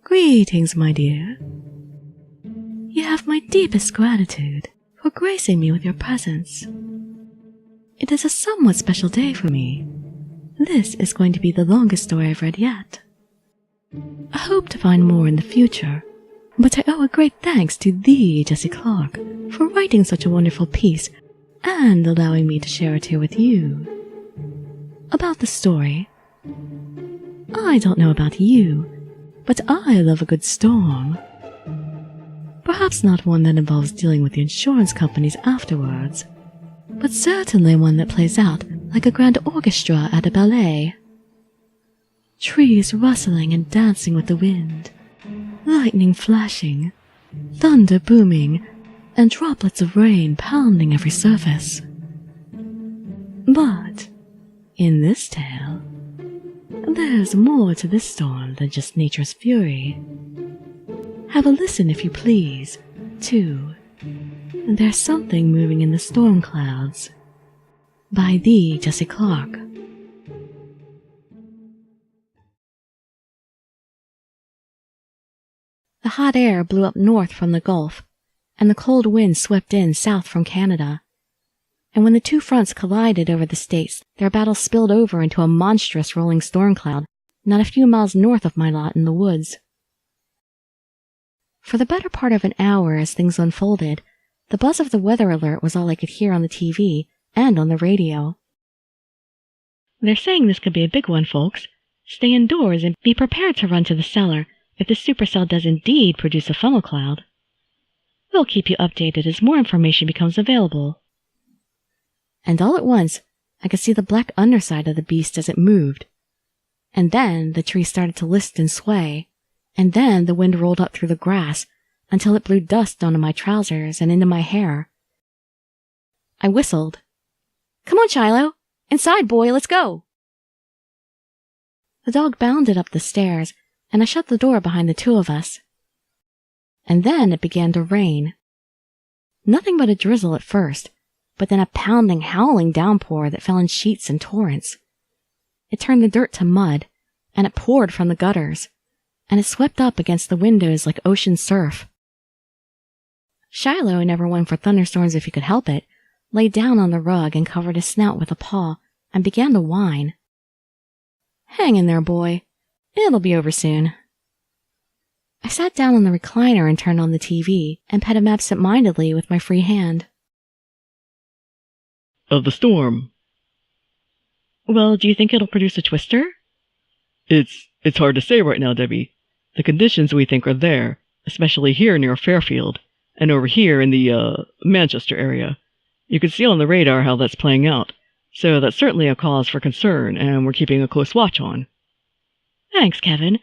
Greetings, my dear. You have my deepest gratitude for gracing me with your presence. It is a somewhat special day for me. This is going to be the longest story I've read yet. I hope to find more in the future, but I owe a great thanks to TheJesseClark for writing such a wonderful piece and allowing me to share it here with you. About the story, I don't know about you, but I love a good storm. Perhaps not one that involves dealing with the insurance companies afterwards, but certainly one that plays out like a grand orchestra at a ballet. Trees rustling and dancing with the wind, lightning flashing, thunder booming, and droplets of rain pounding every surface. But in this tale, there's more to this storm than just nature's fury. Have a listen, if you please, to There's Something Moving in the Storm Clouds by TheJesseClark. The hot air blew up north from the Gulf, and the cold wind swept in south from Canada. And when the two fronts collided over the states, their battle spilled over into a monstrous rolling storm cloud not a few miles north of my lot in the woods. For the better part of an hour as things unfolded, the buzz of the weather alert was all I could hear on the TV and on the radio. They're saying this could be a big one, folks. Stay indoors and be prepared to run to the cellar if the supercell does indeed produce a funnel cloud. We'll keep you updated as more information becomes available. And all at once, I could see the black underside of the beast as it moved. And then the tree started to list and sway, and then the wind rolled up through the grass until it blew dust onto my trousers and into my hair. I whistled. "Come on, Shiloh! Inside, boy, let's go!" The dog bounded up the stairs, and I shut the door behind the two of us. And then it began to rain. Nothing but a drizzle at first, but then a pounding, howling downpour that fell in sheets and torrents. It turned the dirt to mud, and it poured from the gutters, and it swept up against the windows like ocean surf. Shiloh, never one for thunderstorms if he could help it, lay down on the rug and covered his snout with a paw and began to whine. "Hang in there, boy. It'll be over soon." I sat down on the recliner and turned on the TV and pet him absent-mindedly with my free hand. "Of the storm." "Well, do you think it'll produce a twister?" It's hard to say right now, Debbie. The conditions we think are there, especially here near Fairfield, and over here in the, Manchester area. You can see on the radar how that's playing out, so that's certainly a cause for concern, and we're keeping a close watch on." "Thanks, Kevin.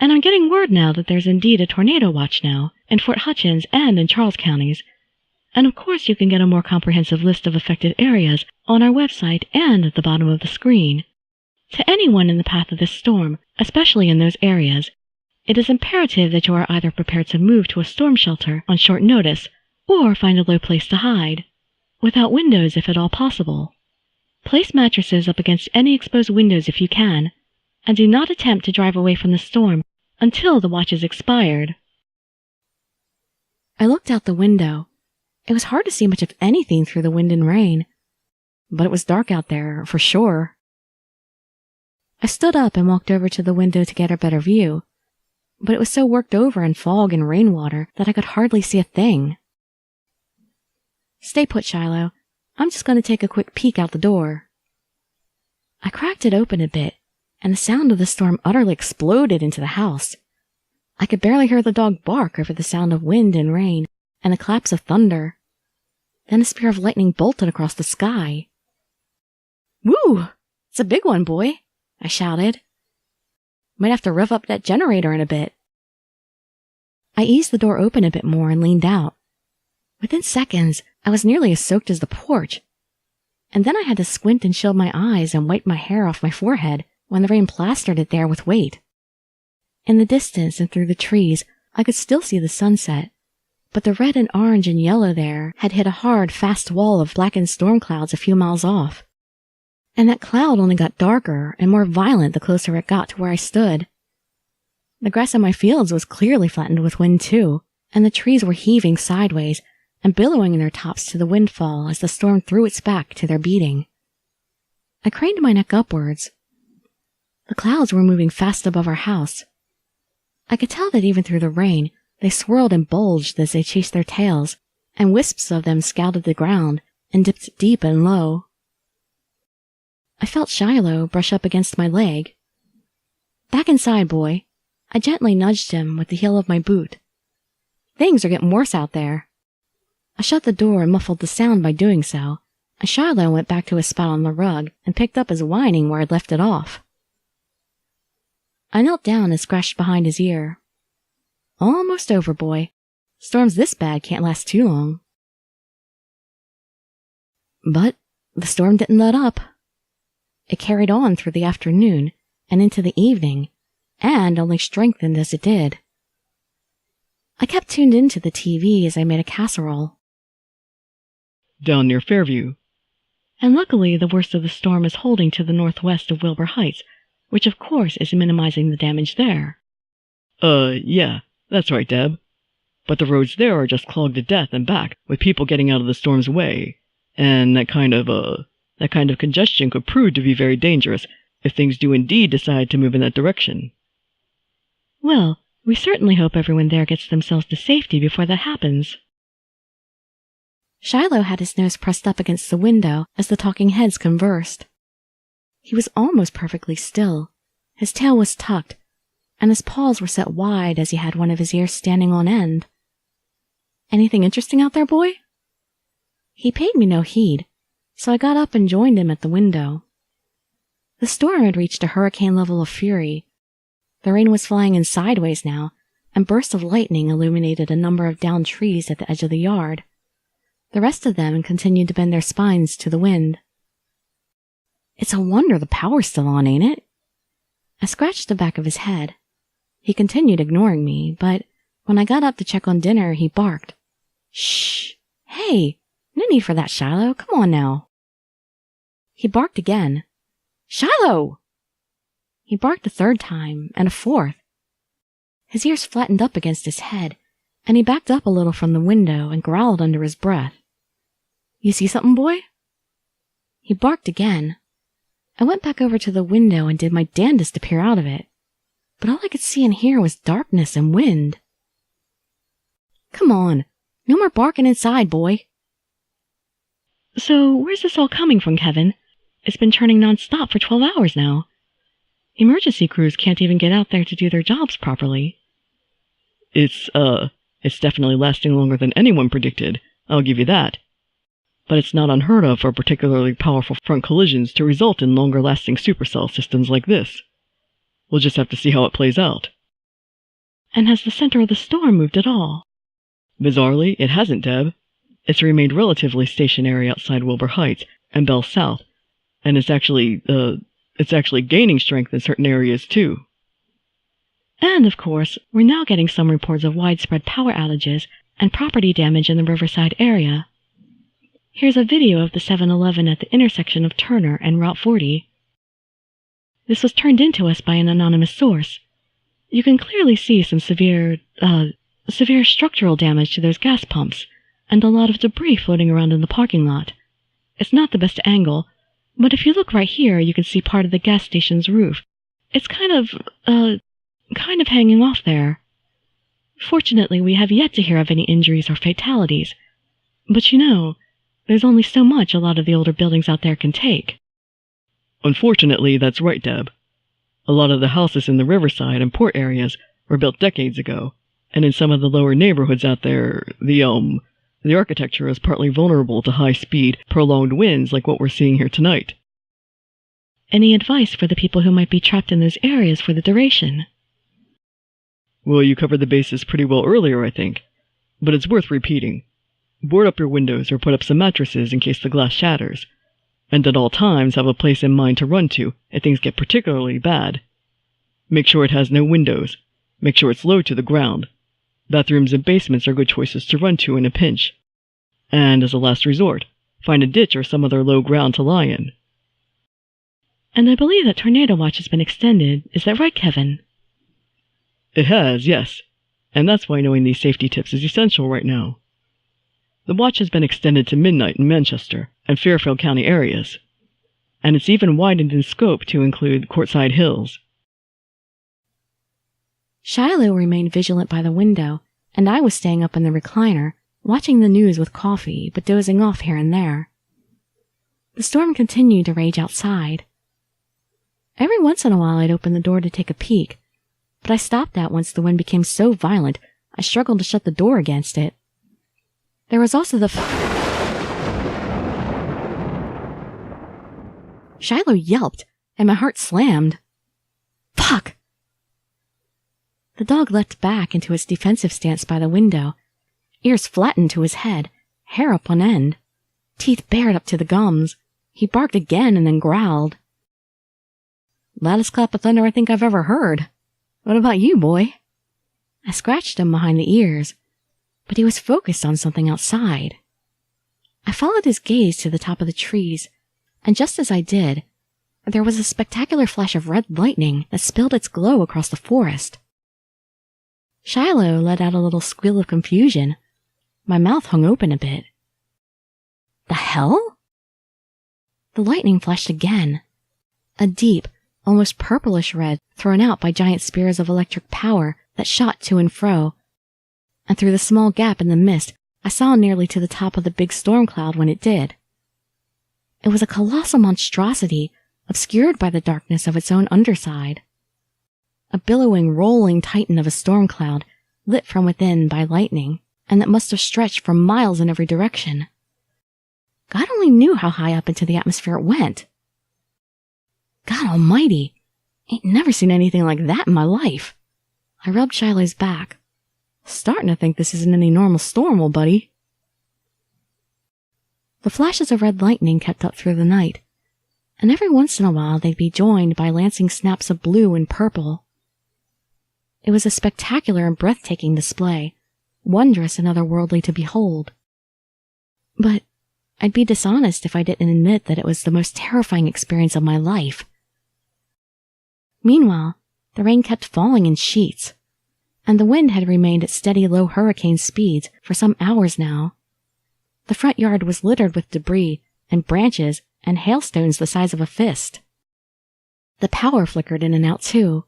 And I'm getting word now that there's indeed a tornado watch now, in Fort Hutchins and in Charles counties. And of course you can get a more comprehensive list of affected areas on our website and at the bottom of the screen. To anyone in the path of this storm, especially in those areas, it is imperative that you are either prepared to move to a storm shelter on short notice or find a low place to hide, without windows if at all possible. Place mattresses up against any exposed windows if you can, and do not attempt to drive away from the storm until the watch is expired." I looked out the window. It was hard to see much of anything through the wind and rain, but it was dark out there, for sure. I stood up and walked over to the window to get a better view, but it was so worked over in fog and rainwater that I could hardly see a thing. "Stay put, Shiloh. I'm just going to take a quick peek out the door." I cracked it open a bit, and the sound of the storm utterly exploded into the house. I could barely hear the dog bark over the sound of wind and rain and the claps of thunder. Then a spear of lightning bolted across the sky. "Woo! It's a big one, boy," I shouted. "Might have to rev up that generator in a bit." I eased the door open a bit more and leaned out. Within seconds, I was nearly as soaked as the porch. And then I had to squint and shield my eyes and wipe my hair off my forehead when the rain plastered it there with weight. In the distance and through the trees, I could still see the sunset, but the red and orange and yellow there had hit a hard, fast wall of blackened storm clouds a few miles off. And that cloud only got darker and more violent the closer it got to where I stood. The grass in my fields was clearly flattened with wind too, and the trees were heaving sideways and billowing in their tops to the windfall as the storm threw its back to their beating. I craned my neck upwards. The clouds were moving fast above our house. I could tell that even through the rain, they swirled and bulged as they chased their tails, and wisps of them scouted the ground and dipped deep and low. I felt Shiloh brush up against my leg. "Back inside, boy." I gently nudged him with the heel of my boot. "Things are getting worse out there." I shut the door and muffled the sound by doing so, and Shiloh went back to his spot on the rug and picked up his whining where I'd left it off. I knelt down and scratched behind his ear. "Almost over, boy. Storms this bad can't last too long." But the storm didn't let up. It carried on through the afternoon and into the evening, and only strengthened as it did. I kept tuned into the TV as I made a casserole. Down near Fairview. And luckily the worst of the storm is holding to the northwest of Wilbur Heights, which of course is minimizing the damage there. Yeah, that's right, Deb. But the roads there are just clogged to death and back, with people getting out of the storm's way, and that kind of congestion could prove to be very dangerous if things do indeed decide to move in that direction. Well, we certainly hope everyone there gets themselves to safety before that happens. Shiloh had his nose pressed up against the window as the talking heads conversed. He was almost perfectly still. His tail was tucked, and his paws were set wide as he had one of his ears standing on end. "Anything interesting out there, boy?" He paid me no heed, so I got up and joined him at the window. The storm had reached a hurricane level of fury. The rain was flying in sideways now, and bursts of lightning illuminated a number of downed trees at the edge of the yard. The rest of them continued to bend their spines to the wind. "It's a wonder the power's still on, ain't it?" I scratched the back of his head. He continued ignoring me, but when I got up to check on dinner, he barked. "Shh! Hey! No need for that, Shiloh. Come on now." He barked again. "Shiloh!" He barked a third time, and a fourth. His ears flattened up against his head, and he backed up a little from the window and growled under his breath. "You see something, boy?" He barked again. I went back over to the window and did my damnedest to peer out of it, but all I could see and hear was darkness and wind. "Come on, no more barking inside, boy." "So where's this all coming from, Kevin? It's been churning non-stop for 12 hours now. Emergency crews can't even get out there to do their jobs properly." It's definitely lasting longer than anyone predicted, I'll give you that. But it's not unheard of for particularly powerful front collisions to result in longer-lasting supercell systems like this. We'll just have to see how it plays out. "And has the center of the storm moved at all?" Bizarrely, it hasn't, Deb. It's remained relatively stationary outside Wilbur Heights and Bell South, and it's actually gaining strength in certain areas too. And, of course, we're now getting some reports of widespread power outages and property damage in the Riverside area. Here's a video of the 7-Eleven at the intersection of Turner and Route 40. This was turned in to us by an anonymous source. You can clearly see some severe structural damage to those gas pumps, and a lot of debris floating around in the parking lot. It's not the best angle, but if you look right here, you can see part of the gas station's roof. It's kind of hanging off there. Fortunately, we have yet to hear of any injuries or fatalities. But you know, there's only so much a lot of the older buildings out there can take. Unfortunately, that's right, Deb. A lot of the houses in the Riverside and port areas were built decades ago, and in some of the lower neighborhoods out there, the architecture is partly vulnerable to high-speed, prolonged winds like what we're seeing here tonight. Any advice for the people who might be trapped in those areas for the duration? Well, you covered the bases pretty well earlier, I think, but it's worth repeating. Board up your windows or put up some mattresses in case the glass shatters, and at all times have a place in mind to run to if things get particularly bad. Make sure it has no windows. Make sure it's low to the ground. Bathrooms and basements are good choices to run to in a pinch. And as a last resort, find a ditch or some other low ground to lie in. And I believe that Tornado Watch has been extended. Is that right, Kevin? It has, yes. And that's why knowing these safety tips is essential right now. The watch has been extended to midnight in Manchester and Fairfield County areas. And it's even widened in scope to include Courtside Hills. Shiloh remained vigilant by the window, and I was staying up in the recliner, watching the news with coffee, but dozing off here and there. The storm continued to rage outside. Every once in a while I'd open the door to take a peek, but I stopped that once the wind became so violent I struggled to shut the door against it. There was also the Shiloh yelped, and my heart slammed. Fuck! The dog leapt back into its defensive stance by the window, ears flattened to his head, hair up on end, teeth bared up to the gums. He barked again and then growled. Loudest clap of thunder I think I've ever heard. What about you, boy? I scratched him behind the ears, but he was focused on something outside. I followed his gaze to the top of the trees, and just as I did, there was a spectacular flash of red lightning that spilled its glow across the forest. Shiloh let out a little squeal of confusion. My mouth hung open a bit. The hell? The lightning flashed again. A deep, almost purplish red thrown out by giant spears of electric power that shot to and fro. And through the small gap in the mist, I saw nearly to the top of the big storm cloud when it did. It was a colossal monstrosity, obscured by the darkness of its own underside. A billowing, rolling titan of a storm cloud, lit from within by lightning, and that must have stretched for miles in every direction. God only knew how high up into the atmosphere it went. God almighty, ain't never seen anything like that in my life. I rubbed Shiloh's back. Starting to think this isn't any normal storm, old buddy. The flashes of red lightning kept up through the night, and every once in a while they'd be joined by lancing snaps of blue and purple. It was a spectacular and breathtaking display, wondrous and otherworldly to behold. But I'd be dishonest if I didn't admit that it was the most terrifying experience of my life. Meanwhile, the rain kept falling in sheets, and the wind had remained at steady low hurricane speeds for some hours now. The front yard was littered with debris and branches and hailstones the size of a fist. The power flickered in and out too.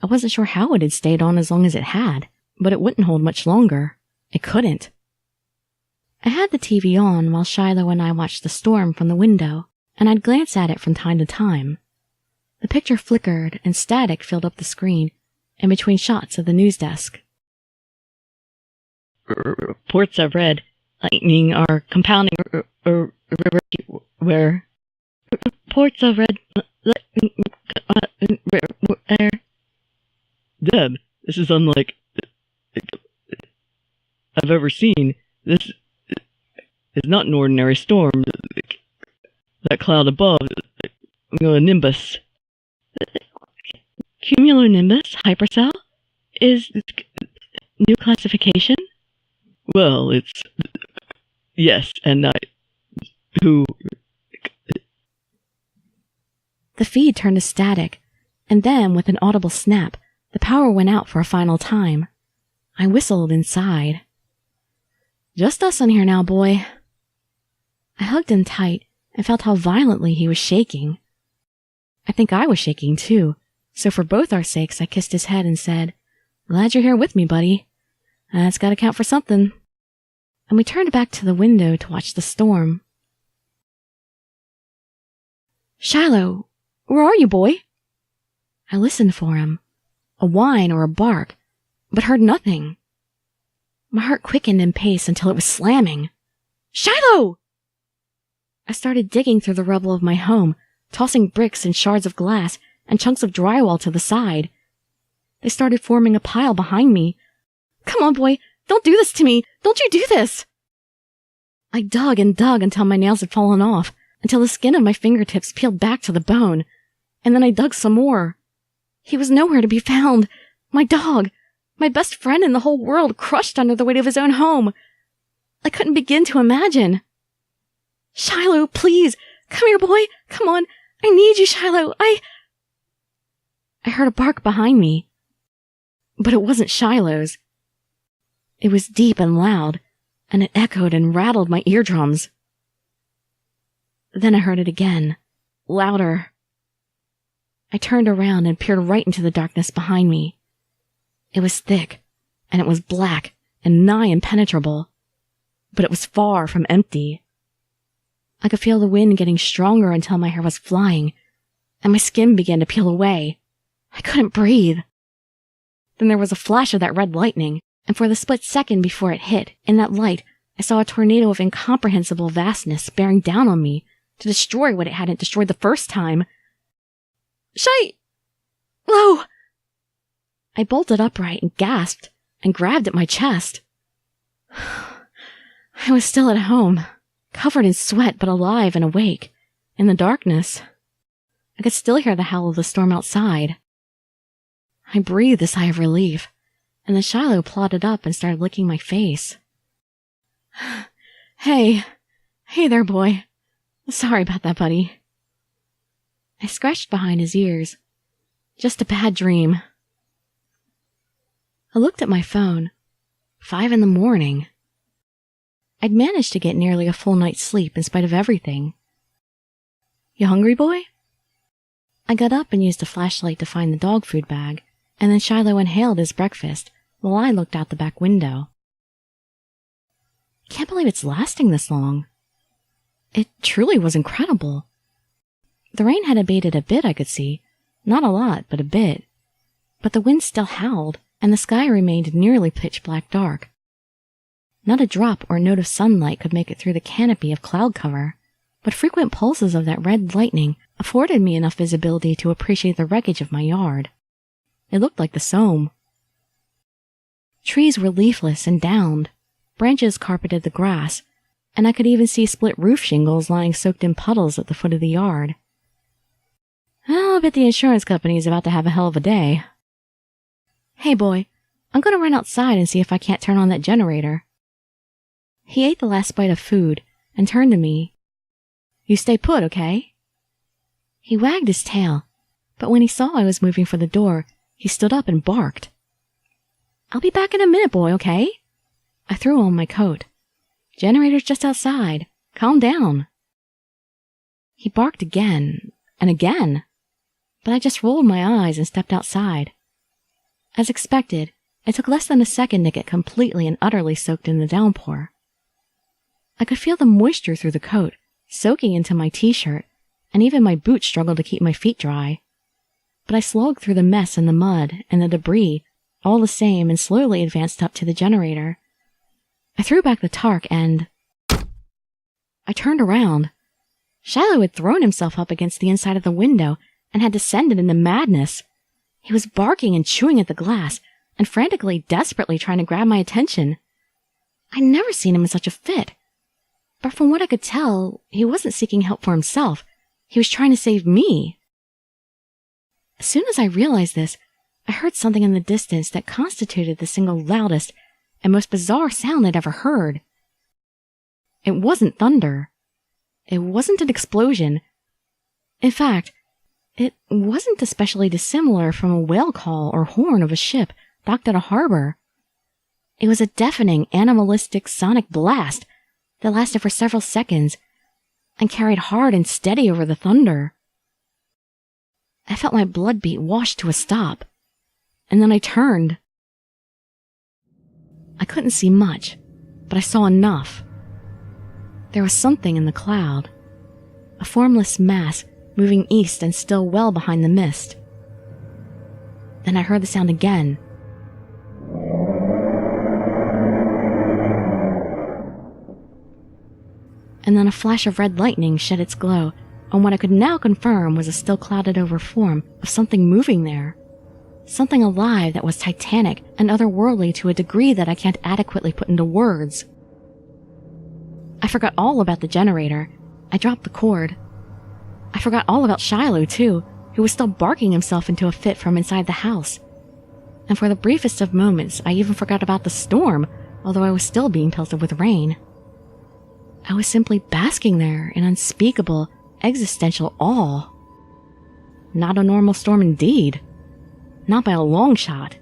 I wasn't sure how it had stayed on as long as it had, but it wouldn't hold much longer. It couldn't. I had the TV on while Shiloh and I watched the storm from the window, and I'd glance at it from time to time. The picture flickered and static filled up the screen, in between shots of the news desk. Reports of red lightning are compounding where reports of red lightning Deb, this is unlike I've ever seen. This is not an ordinary storm. That cloud above, nimbus. Cumulonimbus hypercell is new classification? Well, it's yes, and who. The feed turned to static, and then, with an audible snap, the power went out for a final time. I whistled inside. Just us in here now, boy. I hugged him tight and felt how violently he was shaking. I think I was shaking too, so for both our sakes I kissed his head and said, "Glad you're here with me, buddy. That's gotta count for something." And we turned back to the window to watch the storm. Shiloh, where are you, boy? I listened for him, a whine or a bark, but heard nothing. My heart quickened in pace until it was slamming. Shiloh! I started digging through the rubble of my home, tossing bricks and shards of glass and chunks of drywall to the side. They started forming a pile behind me. Come on, boy, don't do this to me! Don't you do this! I dug and dug until my nails had fallen off, until the skin of my fingertips peeled back to the bone, and then I dug some more. He was nowhere to be found. My dog, my best friend in the whole world, crushed under the weight of his own home. I couldn't begin to imagine. Shiloh, please, come here, boy, come on. I need you, Shiloh. I heard a bark behind me. But it wasn't Shiloh's. It was deep and loud, and it echoed and rattled my eardrums. Then I heard it again, louder. I turned around and peered right into the darkness behind me. It was thick, and it was black and nigh impenetrable, but it was far from empty. I could feel the wind getting stronger until my hair was flying, and my skin began to peel away. I couldn't breathe. Then there was a flash of that red lightning, and for the split second before it hit, in that light, I saw a tornado of incomprehensible vastness bearing down on me to destroy what it hadn't destroyed the first time. Shiloh! I bolted upright and gasped and grabbed at my chest. I was still at home, covered in sweat but alive and awake, in the darkness. I could still hear the howl of the storm outside. I breathed a sigh of relief, and then Shiloh plodded up and started licking my face. Hey there, boy. Sorry about that, buddy. I scratched behind his ears. Just a bad dream. I looked at my phone. 5 a.m. I'd managed to get nearly a full night's sleep in spite of everything. You hungry, boy? I got up and used a flashlight to find the dog food bag, and then Shiloh inhaled his breakfast while I looked out the back window. Can't believe it's lasting this long. It truly was incredible. The rain had abated a bit, I could see. Not a lot, but a bit. But the wind still howled, and the sky remained nearly pitch-black dark. Not a drop or note of sunlight could make it through the canopy of cloud cover, but frequent pulses of that red lightning afforded me enough visibility to appreciate the wreckage of my yard. It looked like the Somme. Trees were leafless and downed, branches carpeted the grass, and I could even see split roof shingles lying soaked in puddles at the foot of the yard. I'll bet the insurance company is about to have a hell of a day. Hey, boy, I'm going to run outside and see if I can't turn on that generator. He ate the last bite of food and turned to me. You stay put, okay? He wagged his tail, but when he saw I was moving for the door, he stood up and barked. I'll be back in a minute, boy, okay? I threw on my coat. Generator's just outside. Calm down. He barked again and again, but I just rolled my eyes and stepped outside. As expected, it took less than a second to get completely and utterly soaked in the downpour. I could feel the moisture through the coat, soaking into my t-shirt, and even my boots struggled to keep my feet dry. But I slogged through the mess and the mud and the debris, all the same, and slowly advanced up to the generator. I threw back the tarp and I turned around. Shiloh had thrown himself up against the inside of the window and had descended into madness. He was barking and chewing at the glass and frantically, desperately trying to grab my attention. I'd never seen him in such a fit. But from what I could tell, he wasn't seeking help for himself. He was trying to save me. As soon as I realized this, I heard something in the distance that constituted the single loudest and most bizarre sound I'd ever heard. It wasn't thunder. It wasn't an explosion. In fact, it wasn't especially dissimilar from a whale call or horn of a ship docked at a harbor. It was a deafening, animalistic sonic blast that lasted for several seconds and carried hard and steady over the thunder. I felt my blood beat wash to a stop, and then I turned. I couldn't see much, but I saw enough. There was something in the cloud, a formless mass moving east and still well behind the mist. Then I heard the sound again. And then a flash of red lightning shed its glow on what I could now confirm was a still clouded over form of something moving there. Something alive that was titanic and otherworldly to a degree that I can't adequately put into words. I forgot all about the generator. I dropped the cord. I forgot all about Shiloh, too, who was still barking himself into a fit from inside the house. And for the briefest of moments, I even forgot about the storm, although I was still being pelted with rain. I was simply basking there in unspeakable, existential awe. Not a normal storm indeed. Not by a long shot.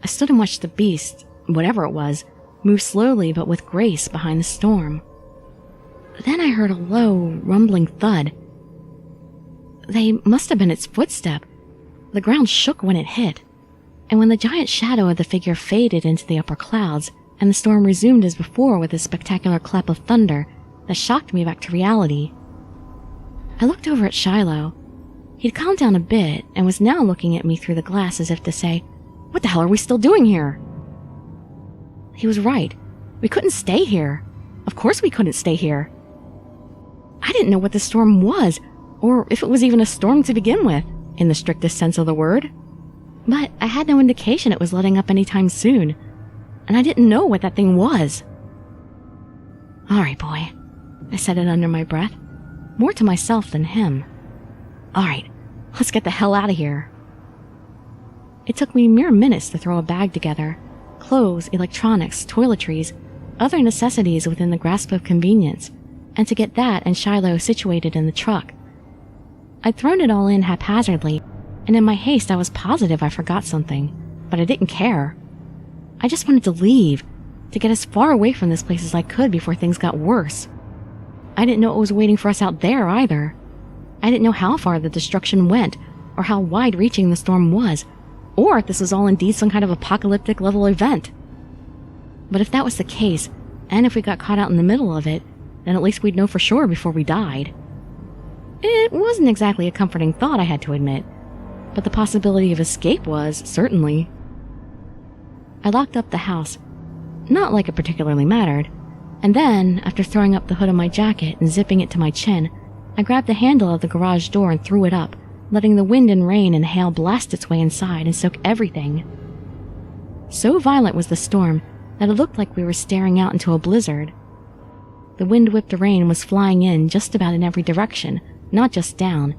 I stood and watched the beast, whatever it was, move slowly but with grace behind the storm. Then I heard a low, rumbling thud. They must have been its footstep. The ground shook when it hit, and when the giant shadow of the figure faded into the upper clouds, and the storm resumed as before with a spectacular clap of thunder that shocked me back to reality. I looked over at Shiloh. He'd calmed down a bit and was now looking at me through the glass as if to say, "What the hell are we still doing here?" He was right. We couldn't stay here. Of course we couldn't stay here. I didn't know what the storm was, or if it was even a storm to begin with, in the strictest sense of the word. But I had no indication it was letting up anytime soon, and I didn't know what that thing was. "All right, boy," I said it under my breath, more to myself than him. "All right, let's get the hell out of here." It took me mere minutes to throw a bag together. Clothes, electronics, toiletries, other necessities within the grasp of convenience, and to get that and Shiloh situated in the truck. I'd thrown it all in haphazardly, and in my haste I was positive I forgot something, but I didn't care. I just wanted to leave, to get as far away from this place as I could before things got worse. I didn't know what was waiting for us out there either. I didn't know how far the destruction went, or how wide-reaching the storm was, or if this was all indeed some kind of apocalyptic level event. But if that was the case, and if we got caught out in the middle of it, then at least we'd know for sure before we died. It wasn't exactly a comforting thought, I had to admit, but the possibility of escape was, certainly. I locked up the house, not like it particularly mattered, and then, after throwing up the hood of my jacket and zipping it to my chin, I grabbed the handle of the garage door and threw it up, letting the wind and rain and hail blast its way inside and soak everything. So violent was the storm that it looked like we were staring out into a blizzard. The wind-whipped rain was flying in just about in every direction, not just down,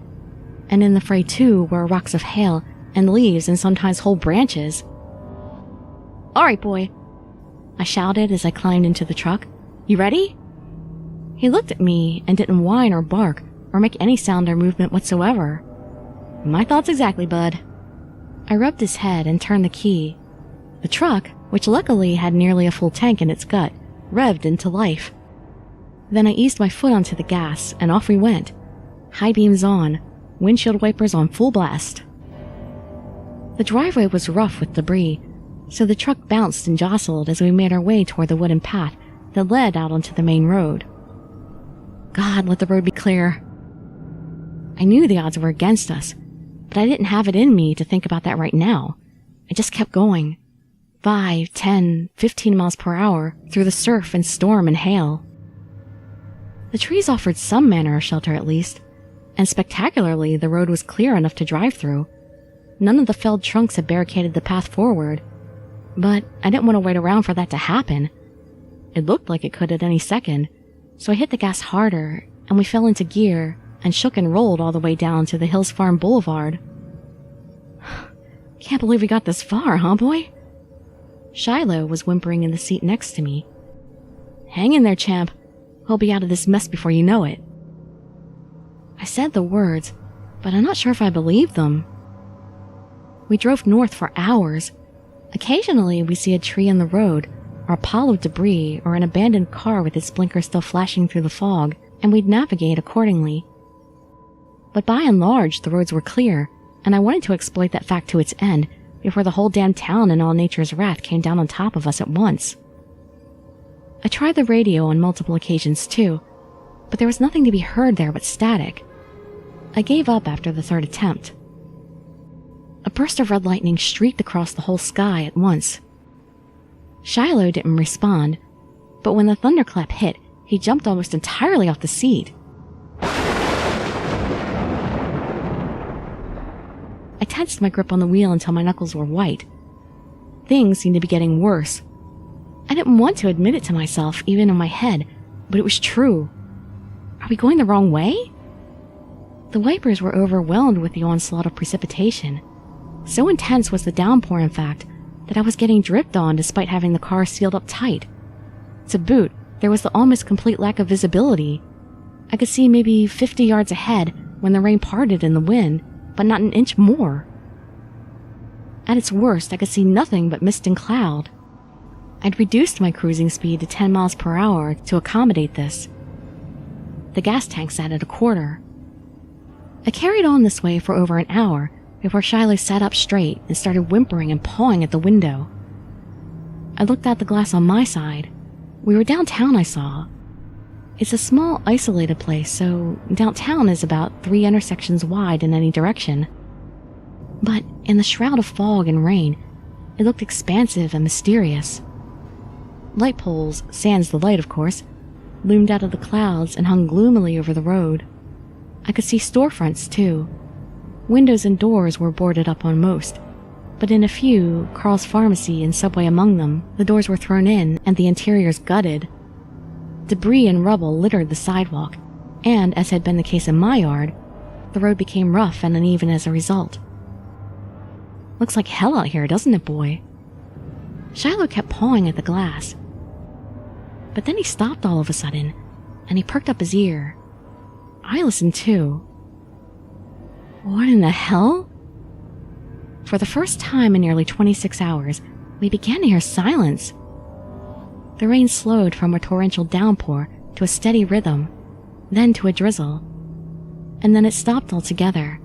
and in the fray too were rocks of hail and leaves and sometimes whole branches. "All right, boy," I shouted as I climbed into the truck. "You ready?" He looked at me and didn't whine or bark or make any sound or movement whatsoever. "My thoughts exactly, bud." I rubbed his head and turned the key. The truck, which luckily had nearly a full tank in its gut, revved into life. Then I eased my foot onto the gas, and off we went. High beams on, windshield wipers on full blast. The driveway was rough with debris, so the truck bounced and jostled as we made our way toward the wooden path that led out onto the main road. God, let the road be clear. I knew the odds were against us, but I didn't have it in me to think about that right now. I just kept going. 5, 10, 15 miles per hour through the surf and storm and hail. The trees offered some manner of shelter at least, and spectacularly the road was clear enough to drive through. None of the felled trunks had barricaded the path forward, but I didn't want to wait around for that to happen. It looked like it could at any second, so I hit the gas harder, and we fell into gear and shook and rolled all the way down to the Hills Farm Boulevard. Can't believe we got this far, huh, boy? Shiloh was whimpering in the seat next to me. Hang in there, champ. We'll be out of this mess before you know it. I said the words, but I'm not sure if I believed them. We drove north for hours. Occasionally, we see a tree in the road, or a pile of debris, or an abandoned car with its blinker still flashing through the fog, and we'd navigate accordingly. But by and large, the roads were clear, and I wanted to exploit that fact to its end before the whole damn town and all nature's wrath came down on top of us at once. I tried the radio on multiple occasions too, but there was nothing to be heard there but static. I gave up after the third attempt. A burst of red lightning streaked across the whole sky at once. Shiloh didn't respond, but when the thunderclap hit, he jumped almost entirely off the seat. I tensed my grip on the wheel until my knuckles were white. Things seemed to be getting worse. I didn't want to admit it to myself, even in my head, but it was true. Are we going the wrong way? The wipers were overwhelmed with the onslaught of precipitation. So intense was the downpour, in fact, that I was getting dripped on despite having the car sealed up tight. To boot, there was the almost complete lack of visibility. I could see maybe 50 yards ahead, when the rain parted in the wind, but not an inch more. At its worst, I could see nothing but mist and cloud. I'd reduced my cruising speed to 10 miles per hour to accommodate this. The gas tank sat at a quarter. I carried on this way for over an hour before Shiloh sat up straight and started whimpering and pawing at the window. I looked out the glass on my side. We were downtown, I saw. It's a small, isolated place, so downtown is about 3 intersections wide in any direction. But in the shroud of fog and rain, it looked expansive and mysterious. Light poles, sans the light of course, loomed out of the clouds and hung gloomily over the road. I could see storefronts too. Windows and doors were boarded up on most, but in a few, Carl's Pharmacy and Subway among them, the doors were thrown in and the interiors gutted. Debris and rubble littered the sidewalk, and, as had been the case in my yard, the road became rough and uneven as a result. Looks like hell out here, doesn't it, boy? Shiloh kept pawing at the glass. But then he stopped all of a sudden, and he perked up his ear. I listened too. What in the hell? For the first time in nearly 26 hours, we began to hear silence. The rain slowed from a torrential downpour to a steady rhythm, then to a drizzle. And then it stopped altogether,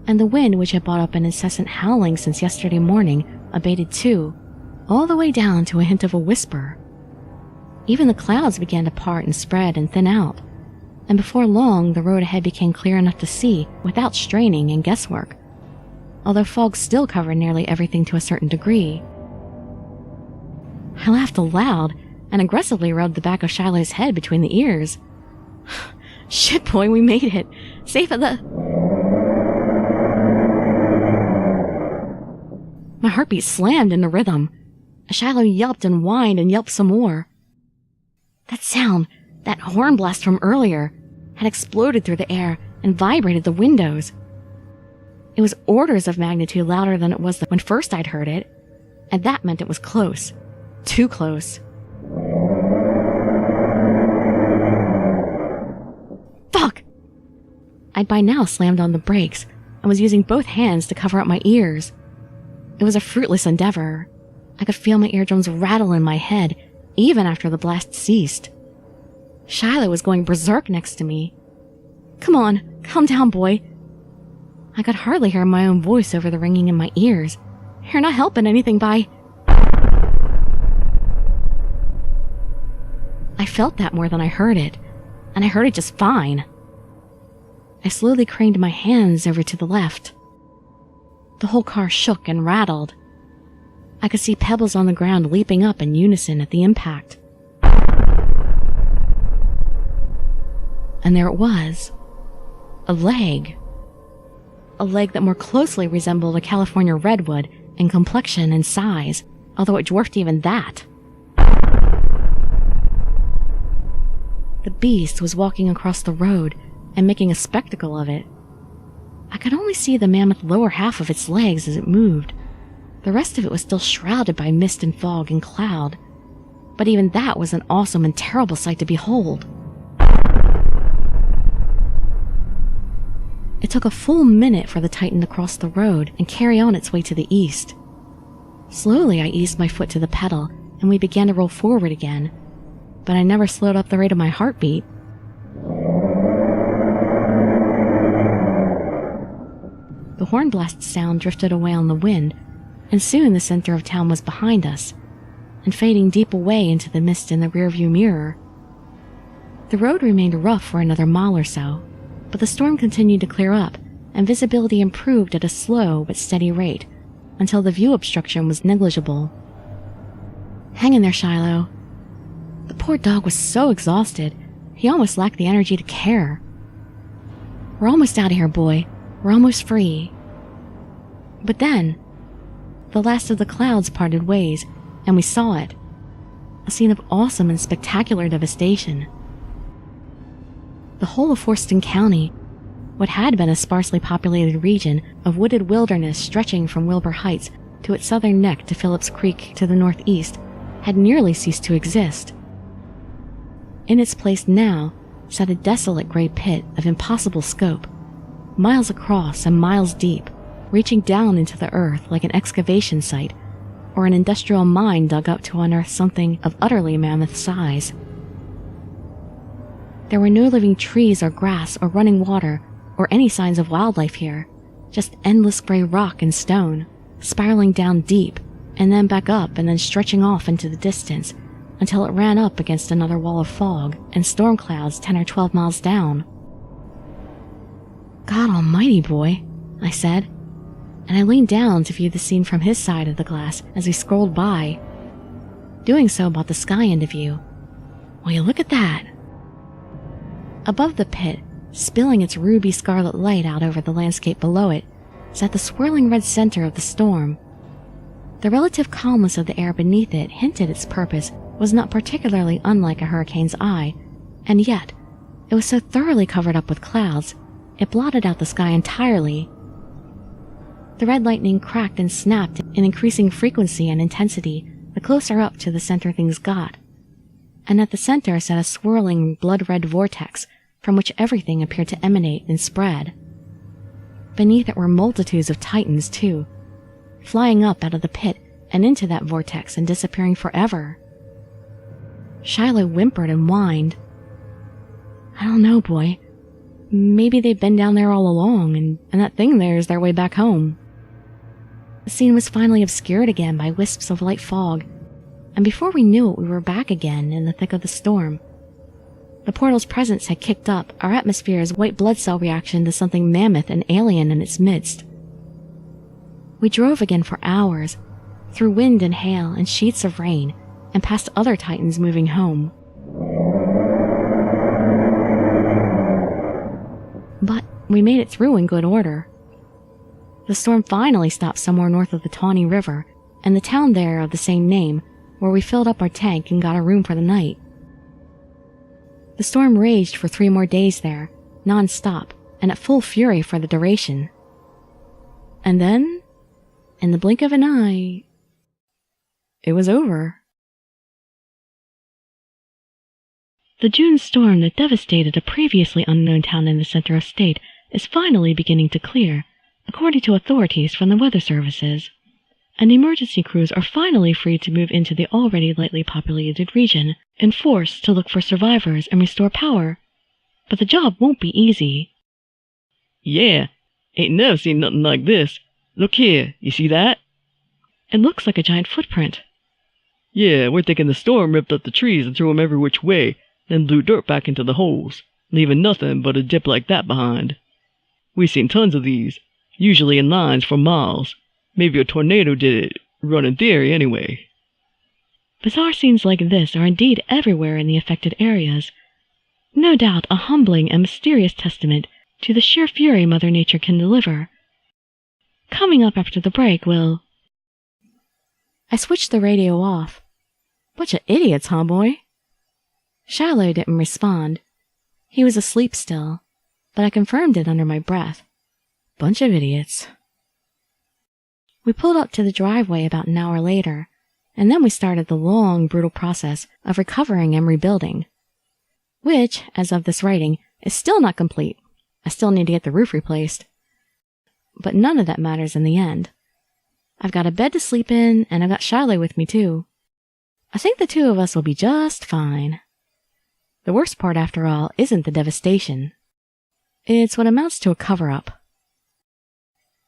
and the wind, which had brought up an incessant howling since yesterday morning, abated too, all the way down to a hint of a whisper. Even the clouds began to part and spread and thin out, and before long the road ahead became clear enough to see without straining and guesswork, although fog still covered nearly everything to a certain degree. I laughed aloud and aggressively rubbed the back of Shiloh's head between the ears. Shit, boy, we made it. Safe at the... My heartbeat slammed into rhythm. Shiloh yelped and whined and yelped some more. That sound, that horn blast from earlier, had exploded through the air and vibrated the windows. It was orders of magnitude louder than it was when first I'd heard it, and that meant it was close. Too close. Fuck! I'd by now slammed on the brakes and was using both hands to cover up my ears. It was a fruitless endeavor. I could feel my eardrums rattle in my head, even after the blast ceased. Shiloh was going berserk next to me. Come on, calm down, boy. I could hardly hear my own voice over the ringing in my ears. You're not helping anything by... I felt that more than I heard it, and I heard it just fine. I slowly craned my hands over to the left. The whole car shook and rattled. I could see pebbles on the ground leaping up in unison at the impact. And there it was. A leg. A leg that more closely resembled a California redwood in complexion and size, although it dwarfed even that. The beast was walking across the road and making a spectacle of it. I could only see the mammoth lower half of its legs as it moved. The rest of it was still shrouded by mist and fog and cloud, but even that was an awesome and terrible sight to behold. It took a full minute for the Titan to cross the road and carry on its way to the east. Slowly I eased my foot to the pedal, and we began to roll forward again, but I never slowed up the rate of my heartbeat. The horn blast sound drifted away on the wind, and soon the center of town was behind us, and fading deep away into the mist in the rearview mirror. The road remained rough for another mile or so, but the storm continued to clear up, and visibility improved at a slow but steady rate, until the view obstruction was negligible. Hang in there, Shiloh. The poor dog was so exhausted, he almost lacked the energy to care. We're almost out of here, boy. We're almost free. But then, the last of the clouds parted ways, and we saw it. A scene of awesome and spectacular devastation. The whole of Forston County, what had been a sparsely populated region of wooded wilderness stretching from Wilbur Heights to its southern neck to Phillips Creek to the northeast, had nearly ceased to exist. In its place now sat a desolate gray pit of impossible scope, miles across and miles deep, reaching down into the earth like an excavation site or an industrial mine dug up to unearth something of utterly mammoth size. There were no living trees or grass or running water or any signs of wildlife here, just endless gray rock and stone, spiraling down deep and then back up and then stretching off into the distance until it ran up against another wall of fog and storm clouds 10 or 12 miles down. "God almighty, boy," I said, and I leaned down to view the scene from his side of the glass as we scrolled by. Doing so brought the sky into view. "Will you look at that?" Above the pit, spilling its ruby scarlet light out over the landscape below it, sat the swirling red center of the storm. The relative calmness of the air beneath it hinted its purpose was not particularly unlike a hurricane's eye, and yet it was so thoroughly covered up with clouds, it blotted out the sky entirely. The red lightning cracked and snapped in increasing frequency and intensity the closer up to the center things got, and at the center sat a swirling blood-red vortex from which everything appeared to emanate and spread. Beneath it were multitudes of titans, too, flying up out of the pit and into that vortex and disappearing forever. Shiloh whimpered and whined. "I don't know, boy. Maybe they've been down there all along, and that thing there is their way back home." The scene was finally obscured again by wisps of light fog, and before we knew it, we were back again in the thick of the storm. The portal's presence had kicked up our atmosphere's white blood cell reaction to something mammoth and alien in its midst. We drove again for hours, through wind and hail and sheets of rain, and past other titans moving home. But we made it through in good order. The storm finally stopped somewhere north of the Tawny River, and the town there of the same name, where we filled up our tank and got a room for the night. The storm raged for 3 more days there, non-stop, and at full fury for the duration. And then, in the blink of an eye, it was over. The June storm that devastated a previously unknown town in the center of state is finally beginning to clear, according to authorities from the weather services, and emergency crews are finally free to move into the already lightly populated region in force to look for survivors and restore power. But the job won't be easy. "Yeah, ain't never seen nothing like this. Look here, you see that?" It looks like a giant footprint. "Yeah, we're thinking the storm ripped up the trees and threw 'em every which way, then blew dirt back into the holes, leaving nothing but a dip like that behind. We've seen tons of these, usually in lines for miles. Maybe a tornado did it, running theory anyway." Bizarre scenes like this are indeed everywhere in the affected areas. No doubt a humbling and mysterious testament to the sheer fury Mother Nature can deliver. Coming up after the break will... I switched the radio off. Bunch of idiots, huh, boy? Shiloh didn't respond. He was asleep still, but I confirmed it under my breath. Bunch of idiots. We pulled up to the driveway about an hour later, and then we started the long, brutal process of recovering and rebuilding, which, as of this writing, is still not complete. I still need to get the roof replaced. But none of that matters in the end. I've got a bed to sleep in, and I've got Shiloh with me, too. I think the two of us will be just fine. The worst part, after all, isn't the devastation. It's what amounts to a cover-up.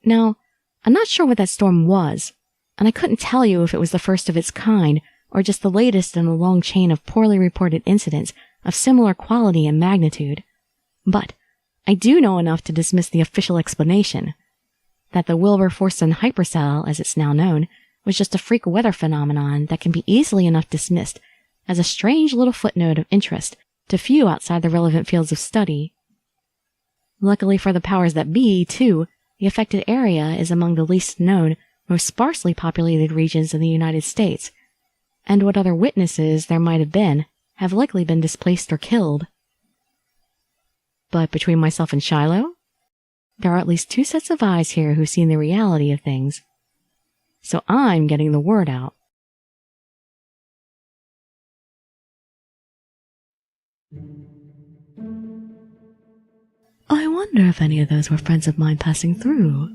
Now, I'm not sure what that storm was, and I couldn't tell you if it was the first of its kind or just the latest in a long chain of poorly reported incidents of similar quality and magnitude. But I do know enough to dismiss the official explanation, that the Wilberforce hypercell, as it's now known, was just a freak weather phenomenon that can be easily enough dismissed as a strange little footnote of interest to few outside the relevant fields of study. Luckily for the powers that be, too, the affected area is among the least known, most sparsely populated regions in the United States, and what other witnesses there might have been have likely been displaced or killed. But between myself and Shiloh, there are at least 2 sets of eyes here who've seen the reality of things. So I'm getting the word out. I wonder if any of those were friends of mine passing through.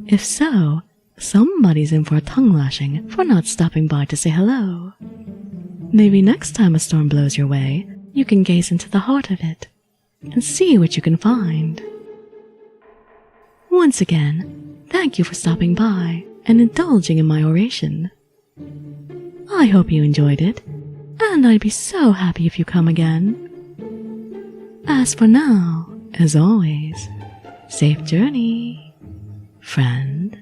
If so, somebody's in for a tongue lashing for not stopping by to say hello. Maybe next time a storm blows your way, you can gaze into the heart of it and see what you can find. Once again, thank you for stopping by and indulging in my oration. I hope you enjoyed it, and I'd be so happy if you come again. As for now, as always, safe journey, friend.